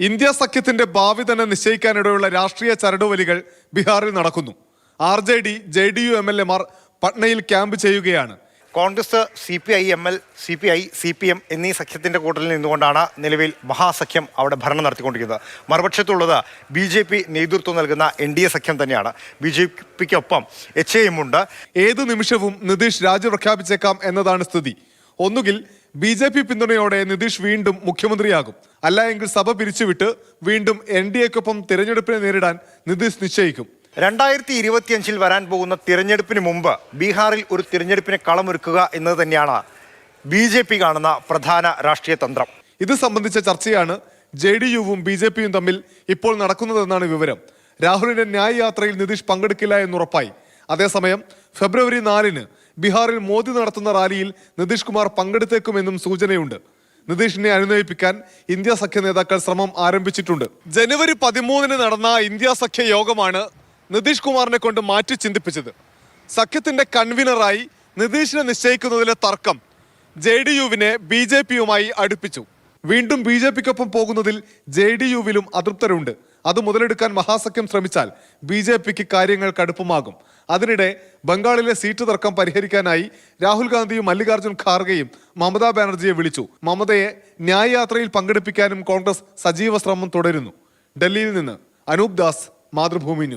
India സഖ്യത്തിന്റെ ഭാവി തന്നെ നിശ്ചയിക്കാനിടയുള്ള രാഷ്ട്രീയ ചരടുവലികൾ ബീഹാറിൽ നടക്കുന്നു. RJD, JDU MLA മാർ പട്നയിൽ ക്യാമ്പ് ചെയ്യുകയാണ്. Congress, CPI, ML, CPI, CPM എന്നീ സഖ്യത്തിന്റെ കൂട്ടത്തിൽ നിന്നുകൊണ്ടാണ് നിലവിൽ മഹാസഖ്യം അവിടെ ഭരണം നടത്തിക്കൊണ്ടിരിക്കുന്നത്. മറുപക്ഷത്തുള്ളത് BJP നേതൃത്വം നൽകുന്ന NDA സഖ്യം തന്നെയാണ്. BJPക്കൊപ്പം HAM ഉണ്ട്. ഏതു നിമിഷവും നിതീഷ് രാജി പ്രഖ്യാപിച്ചേക്കാം എന്നതാണ് സ്ഥിതി. ഒന്നുകിൽ BJP പിന്തുണയോടെ നിതീഷ് വീണ്ടും മുഖ്യമന്ത്രിയാകും, അല്ല എങ്കിൽ സഭ പിരിച്ചുവിട്ട് വീണ്ടും NDAക്കൊപ്പം തിരഞ്ഞെടുപ്പിനെ നേരിടാൻ നിതീഷ് നിശ്ചയിക്കും. 2025 വരാൻ പോകുന്ന തിരഞ്ഞെടുപ്പിന് മുമ്പ് ബീഹാറിൽ ഒരു തിരഞ്ഞെടുപ്പിനെ കളമൊരുക്കുക എന്നത് തന്നെയാണ് BJP കാണുന്ന പ്രധാന രാഷ്ട്രീയ തന്ത്രം. ഇത് സംബന്ധിച്ച ചർച്ചയാണ് JDUവും BJPയും തമ്മിൽ ഇപ്പോൾ നടക്കുന്നതെന്നാണ് വിവരം. രാഹുലിന്റെ ന്യായ യാത്രയിൽ നിതീഷ് പങ്കെടുക്കില്ല എന്നുറപ്പായി. അതേസമയം ഫെബ്രുവരി 4-ന് ബീഹാറിൽ മോദി നടത്തുന്ന റാലിയിൽ നിതീഷ് കുമാർ പങ്കെടുത്തേക്കുമെന്നും സൂചനയുണ്ട്. നിതീഷിനെ അനുനയിപ്പിക്കാൻ ഇന്ത്യ സഖ്യ നേതാക്കൾ ശ്രമം ആരംഭിച്ചിട്ടുണ്ട്. ജനുവരി 13-ന് നടന്ന ഇന്ത്യ സഖ്യ യോഗമാണ് നിതീഷ് കുമാറിനെ കൊണ്ട് മാറ്റി ചിന്തിപ്പിച്ചത്. സഖ്യത്തിന്റെ കൺവീനറായി നിതീഷിനെ നിശ്ചയിക്കുന്നതിലെ തർക്കം JDUവിനെ BJPയുമായി അടുപ്പിച്ചു. വീണ്ടും BJPക്കൊപ്പം പോകുന്നതിൽ JDUവിലും അതൃപ്തരുണ്ട്. അത് മുതലെടുക്കാൻ മഹാസഖ്യം ശ്രമിച്ചാൽ BJPക്ക് കാര്യങ്ങൾ കടുപ്പമാകും. അതിനിടെ ബംഗാളിലെ സീറ്റ് തർക്കം പരിഹരിക്കാനായി രാഹുൽ ഗാന്ധിയും മല്ലികാർജ്ജുൻ ഖാർഗെയും മമതാ ബാനർജിയെ വിളിച്ചു. മമതയെ ന്യായയാത്രയിൽ പങ്കെടുപ്പിക്കാനും കോൺഗ്രസ് സജീവ ശ്രമം തുടരുന്നു. ഡൽഹിയിൽ നിന്ന് അനൂപ് ദാസ്, മാതൃഭൂമി ന്യൂസ്.